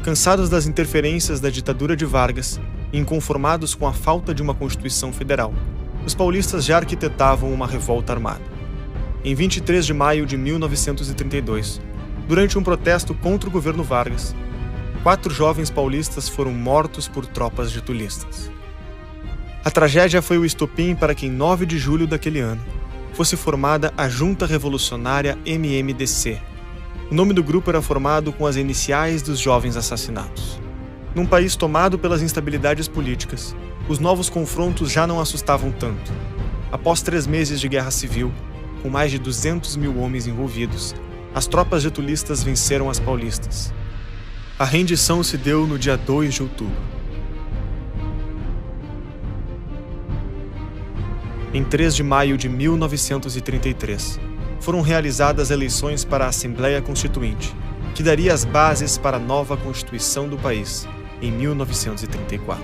Cansados das interferências da ditadura de Vargas e inconformados com a falta de uma Constituição Federal, os paulistas já arquitetavam uma revolta armada. Em 23 de maio de 1932, durante um protesto contra o governo Vargas, 4 jovens paulistas foram mortos por tropas getulistas. A tragédia foi o estopim para que, em 9 de julho daquele ano, fosse formada a Junta Revolucionária MMDC. O nome do grupo era formado com as iniciais dos jovens assassinados. Num país tomado pelas instabilidades políticas, os novos confrontos já não assustavam tanto. Após 3 meses de guerra civil, com mais de 200 mil homens envolvidos, as tropas getulistas venceram as paulistas. A rendição se deu no dia 2 de outubro. Em 3 de maio de 1933, foram realizadas eleições para a Assembleia Constituinte, que daria as bases para a nova Constituição do país, em 1934.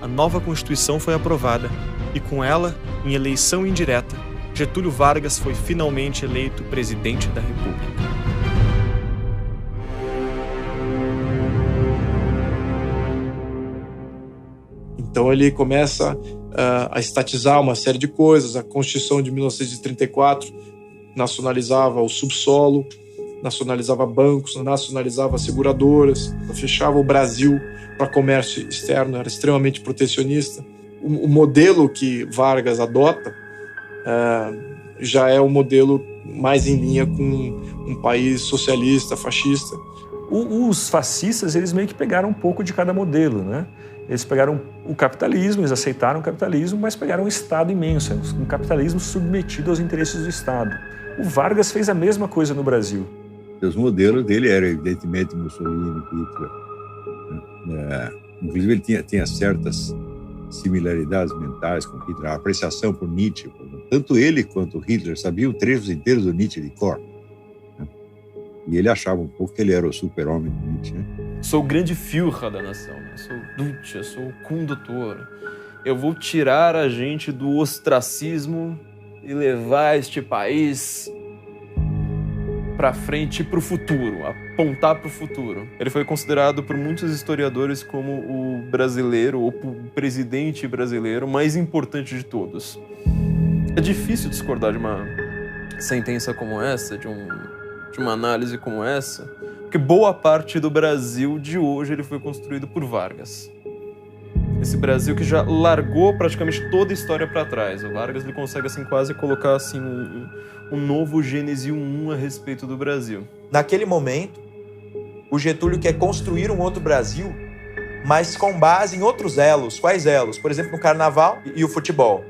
A nova Constituição foi aprovada e, com ela, em eleição indireta, Getúlio Vargas foi finalmente eleito presidente da República. Então ele começa a estatizar uma série de coisas. A Constituição de 1934 nacionalizava o subsolo, nacionalizava bancos, nacionalizava seguradoras, fechava o Brasil para comércio externo, era extremamente protecionista. O modelo que Vargas adota já é o modelo mais em linha com um país socialista, fascista. Os fascistas, eles meio que pegaram um pouco de cada modelo, né? Eles pegaram o capitalismo, eles aceitaram o capitalismo, mas pegaram um Estado imenso, um capitalismo submetido aos interesses do Estado. O Vargas fez a mesma coisa no Brasil. Os modelos dele eram, evidentemente, Mussolini, Hitler. Inclusive, ele tinha certas similaridades mentais com Hitler. A apreciação por Nietzsche, tanto ele quanto Hitler sabiam trechos inteiros do Nietzsche de cor. E ele achava um pouco que ele era o super-homem do Nietzsche, né? Sou o grande Führer da nação, né? Sou o Duce, sou o condutor. Eu vou tirar a gente do ostracismo e levar este país para frente e para o futuro, apontar para o futuro. Ele foi considerado por muitos historiadores como o brasileiro, ou o presidente brasileiro mais importante de todos. É difícil discordar de uma sentença como essa, de uma análise como essa, porque boa parte do Brasil de hoje ele foi construído por Vargas. Esse Brasil que já largou praticamente toda a história para trás. O Vargas ele consegue assim, quase colocar assim, um novo Gênesis 1 a respeito do Brasil. Naquele momento, o Getúlio quer construir um outro Brasil, mas com base em outros elos. Quais elos? Por exemplo, no carnaval e o futebol.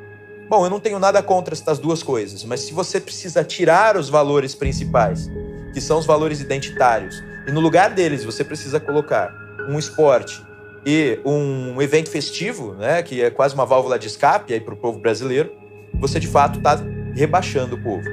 Bom, eu não tenho nada contra estas duas coisas, mas se você precisa tirar os valores principais, que são os valores identitários, e no lugar deles você precisa colocar um esporte e um evento festivo, né, que é quase uma válvula de escape para o povo brasileiro, você de fato está rebaixando o povo.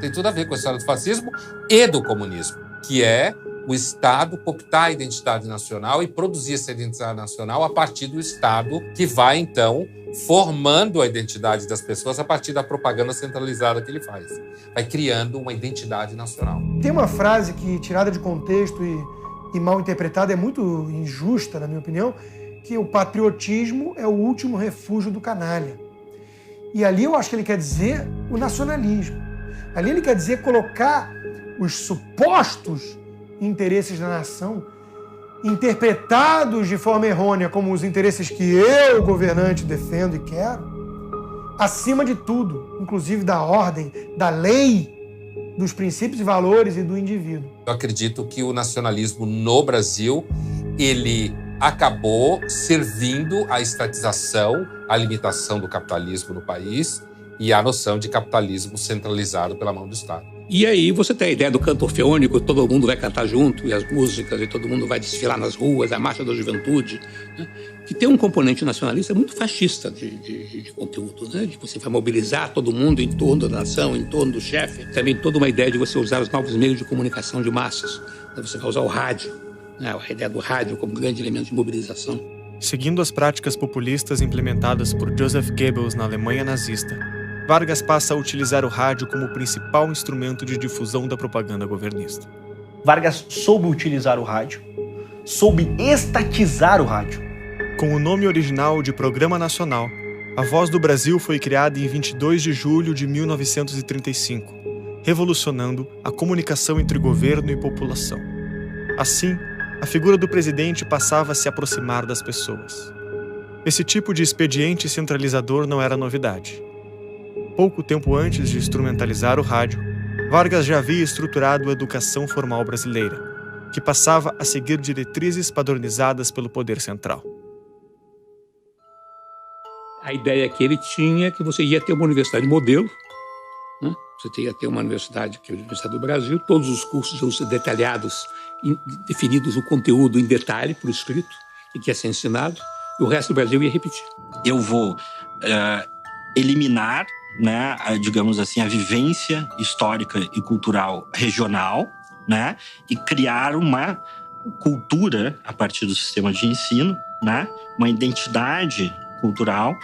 Tem tudo a ver com a história do fascismo e do comunismo, que é o Estado cooptar a identidade nacional e produzir essa identidade nacional a partir do Estado, que vai, então, formando a identidade das pessoas a partir da propaganda centralizada que ele faz. Vai criando uma identidade nacional. Tem uma frase que, tirada de contexto e mal interpretada, é muito injusta, na minha opinião, que o patriotismo é o último refúgio do canalha. E ali eu acho que ele quer dizer o nacionalismo. Ali ele quer dizer colocar os supostos interesses da nação, interpretados de forma errônea como os interesses que eu, governante, defendo e quero, acima de tudo, inclusive da ordem, da lei, dos princípios e valores e do indivíduo. Eu acredito que o nacionalismo no Brasil, ele acabou servindo à estatização, à limitação do capitalismo no país e à noção de capitalismo centralizado pela mão do Estado. E aí você tem a ideia do canto orfeônico, todo mundo vai cantar junto, e as músicas, e todo mundo vai desfilar nas ruas, a Marcha da Juventude, né? Que tem um componente nacionalista muito fascista de conteúdo, né? De você vai mobilizar todo mundo em torno da nação, em torno do chefe. Também toda uma ideia de você usar os novos meios de comunicação de massas. Você vai usar o rádio, né? A ideia do rádio como grande elemento de mobilização. Seguindo as práticas populistas implementadas por Joseph Goebbels na Alemanha nazista, Vargas passa a utilizar o rádio como o principal instrumento de difusão da propaganda governista. Vargas soube utilizar o rádio soube estatizar o rádio. Com o nome original de Programa Nacional, a Voz do Brasil foi criada em 22 de julho de 1935, revolucionando a comunicação entre governo e população. Assim, a figura do presidente passava a se aproximar das pessoas. Esse tipo de expediente centralizador não era novidade. Pouco tempo antes de instrumentalizar o rádio, Vargas já havia estruturado a educação formal brasileira, que passava a seguir diretrizes padronizadas pelo poder central. A ideia que ele tinha é que você ia ter uma universidade modelo, né? Você ia ter uma universidade, que é a Universidade do Brasil, todos os cursos iam ser detalhados, definidos o conteúdo em detalhe, por escrito, e que ia ser ensinado, e o resto do Brasil ia repetir. Eu vou eliminar, né, digamos assim, a vivência histórica e cultural regional, né, e criar uma cultura a partir do sistema de ensino, né, uma identidade cultural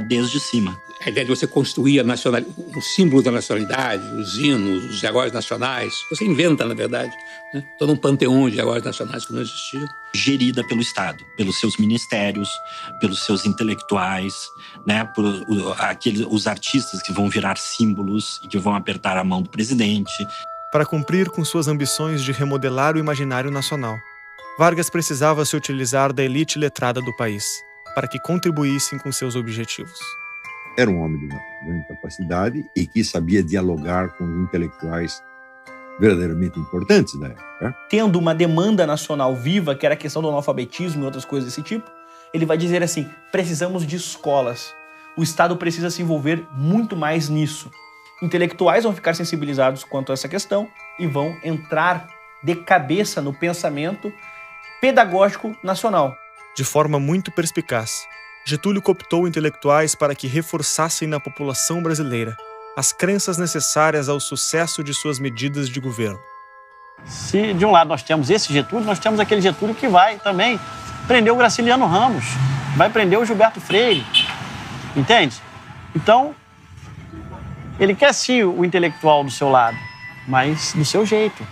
desde cima. A ideia de você construir o símbolo da nacionalidade, os hinos, os heróis nacionais, você inventa, na verdade, né? Todo um panteão de heróis nacionais que não existia. Gerida pelo Estado, pelos seus ministérios, pelos seus intelectuais, né? Por os artistas que vão virar símbolos e que vão apertar a mão do presidente. Para cumprir com suas ambições de remodelar o imaginário nacional, Vargas precisava se utilizar da elite letrada do país, para que contribuíssem com seus objetivos. Era um homem de uma grande capacidade e que sabia dialogar com os intelectuais verdadeiramente importantes da época. Tendo uma demanda nacional viva, que era a questão do analfabetismo e outras coisas desse tipo, ele vai dizer assim, precisamos de escolas. O Estado precisa se envolver muito mais nisso. Intelectuais vão ficar sensibilizados quanto a essa questão e vão entrar de cabeça no pensamento pedagógico nacional. De forma muito perspicaz, Getúlio cooptou intelectuais para que reforçassem na população brasileira as crenças necessárias ao sucesso de suas medidas de governo. Se de um lado nós temos esse Getúlio, nós temos aquele Getúlio que vai também prender o Graciliano Ramos, vai prender o Gilberto Freire, entende? Então, ele quer sim o intelectual do seu lado, mas do seu jeito.